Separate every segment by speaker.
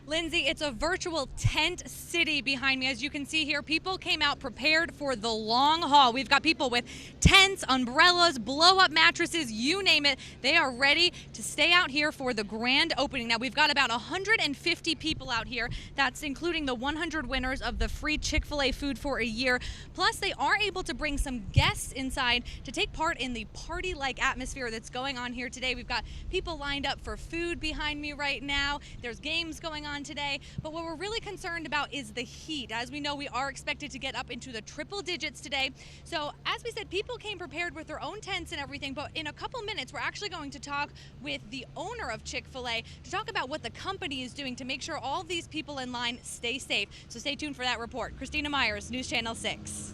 Speaker 1: Lindsay, it's a virtual tent city behind me. As you can see here, people came out prepared for the long haul. We've got people with tents, umbrellas, blow-up mattresses, you name it. They are ready to stay out here for the grand opening. Now, we've got about 150 people out here. That's including the 100 winners of the free Chick-fil-A food for a year. Plus, they are able to bring some guests inside to take part in the party-like atmosphere that's going on here today. We've got people lined up for food behind me right now. There's games going on today, but what we're really concerned about is the heat. As we know, we are expected to get up into the triple digits today. So as we said, people came prepared with their own tents and everything, but in a couple minutes, we're actually going to talk with the owner of Chick-fil-A to talk about what the company is doing to make sure all these people in line stay safe. So stay tuned for that report. Christina Myers, News Channel 6.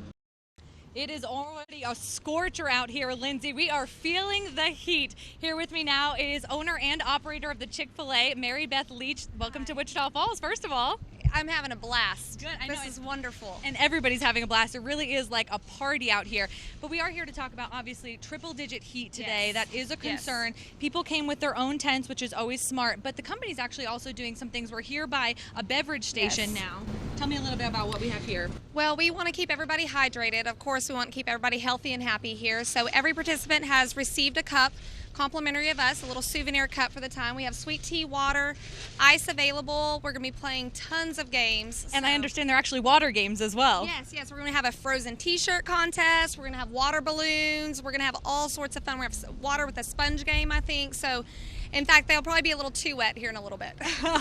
Speaker 1: It is already a scorcher out here, Lindsay. We are feeling the heat. Here with me now is owner and operator of the Chick-fil-A, Mary Beth Leach. Welcome to Wichita Falls, first of all.
Speaker 2: I'm having a blast.
Speaker 1: Good.
Speaker 2: This is wonderful.
Speaker 1: And everybody's having a blast. It really is like a party out here. But we are here to talk about, obviously, triple-digit heat today.
Speaker 2: Yes.
Speaker 1: That is a concern.
Speaker 2: Yes.
Speaker 1: People came with their own tents, which is always smart. But the company's actually also doing some things. We're here by a beverage station now. Tell me a little bit about what we have here.
Speaker 2: Well, we want to keep everybody hydrated. Of course, we want to keep everybody healthy and happy here. So every participant has received a cup, complimentary of us, a little souvenir cup for the time. We have sweet tea, water, ice available. We're going to be playing tons of games.
Speaker 1: And I understand they're actually water games as well.
Speaker 2: Yes. We're going to have a frozen t-shirt contest. We're going to have water balloons. We're going to have all sorts of fun. We have water with a sponge game, I think. So, in fact, they'll probably be a little too wet here in a little bit.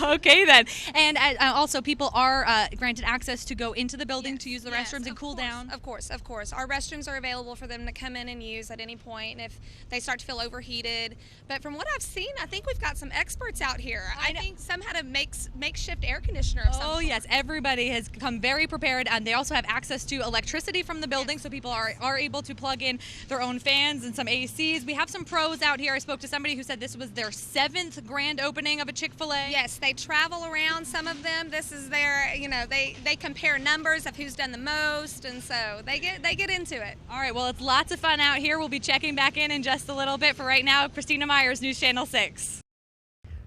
Speaker 1: Okay, then. And also, people are granted access to go into the building to use the restrooms and cool down.
Speaker 2: Of course. Our restrooms are available for them to come in and use at any point, and if they start to feel overheated. But from what I've seen, I think we've got some experts out here. I think some had a makeshift air conditioner of some sort.
Speaker 1: Yes, everybody has come very prepared, and they also have access to electricity from the building, so people are able to plug in their own fans and some ACs. We have some pros out here. I spoke to somebody who said this was their 7th grand opening of a Chick-fil-A.
Speaker 2: Yes, they travel around, some of them. This is their, they compare numbers of who's done the most, and so they get into it.
Speaker 1: All right, well, it's lots of fun out here. We'll be checking back in just a little bit. For right now, Christina Myers, News Channel 6.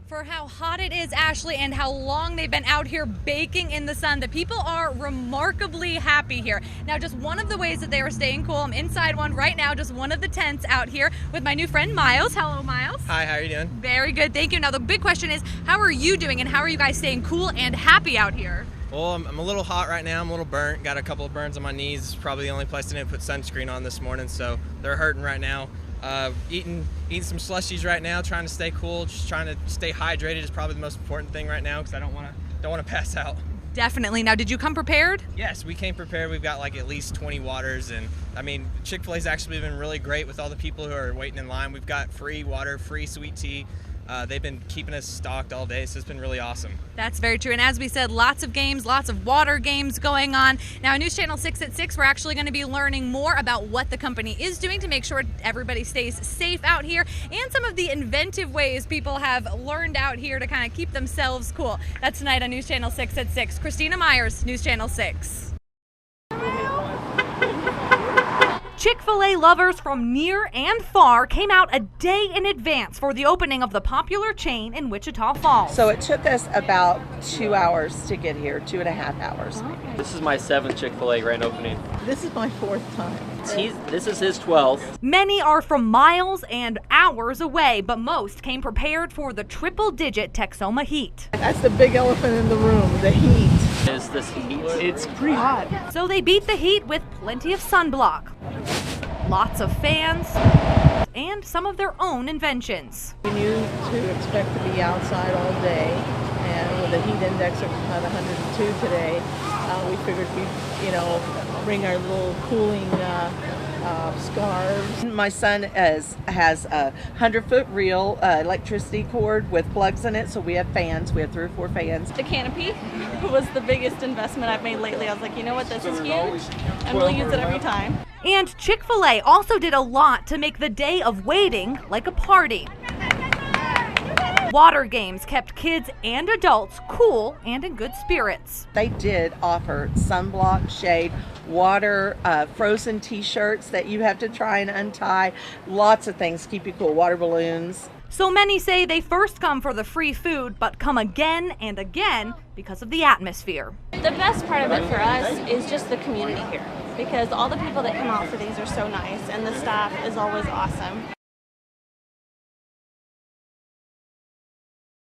Speaker 1: For how hot it is, Ashley, and how long they've been out here baking in the sun, the people are remarkably happy here. Now, just one of the ways that they are staying cool, I'm inside one right now, just one of the tents out here with my new friend, Miles. Hello, Miles.
Speaker 3: Hi, how are you doing?
Speaker 1: Very good, thank you. Now, the big question is, how are you doing, and how are you guys staying cool and happy out here?
Speaker 3: Well, I'm a little hot right now. I'm a little burnt. Got a couple of burns on my knees. It's probably the only place I didn't put sunscreen on this morning, so they're hurting right now. Eating some slushies right now, trying to stay cool, just trying to stay hydrated is probably the most important thing right now because I don't want to pass out.
Speaker 1: Definitely. Now, did you come prepared?
Speaker 3: Yes, we came prepared. We've got like at least 20 waters, and I mean, Chick-fil-A's actually been really great with all the people who are waiting in line. We've got free water, free sweet tea. They've been keeping us stocked all day, so it's been really awesome.
Speaker 1: That's very true. And as we said, lots of games, lots of water games going on. Now, News Channel 6 at 6, we're actually going to be learning more about what the company is doing to make sure everybody stays safe out here and some of the inventive ways people have learned out here to kind of keep themselves cool. That's tonight on News Channel 6 at 6. Christina Myers, News Channel 6. Chick-fil-A lovers from near and far came out a day in advance for the opening of the popular chain in Wichita Falls.
Speaker 4: So it took us about 2 hours to get here, 2.5 hours.
Speaker 5: This is my 7th Chick-fil-A grand opening.
Speaker 4: This is my 4th time.
Speaker 5: This is his 12th.
Speaker 1: Many are from miles and hours away, but most came prepared for the triple-digit Texoma heat.
Speaker 4: That's the big elephant in the room, the heat.
Speaker 5: Is this heat? It's pretty hot.
Speaker 1: So they beat the heat with plenty of sunblock, lots of fans, and some of their own inventions.
Speaker 4: We knew to expect to be outside all day, and with a heat index of about 102 today, we figured we'd, bring our little cooling scarves. My son has a 100-foot reel electricity cord with plugs in it, so we have fans. We have 3 or 4 fans.
Speaker 6: The canopy was the biggest investment I've made lately. I was like, you know what, this is huge, and we'll use it every time.
Speaker 1: And Chick-fil-A also did a lot to make the day of waiting like a party. Water games kept kids and adults cool and in good spirits.
Speaker 4: They did offer sunblock, shade, water, frozen t-shirts that you have to try and untie, lots of things to keep you cool, water balloons.
Speaker 1: So many say they first come for the free food, but come again and again because of the atmosphere.
Speaker 6: The best part of it for us is just the community here, because all the people that come out for these are so nice and the staff is always awesome.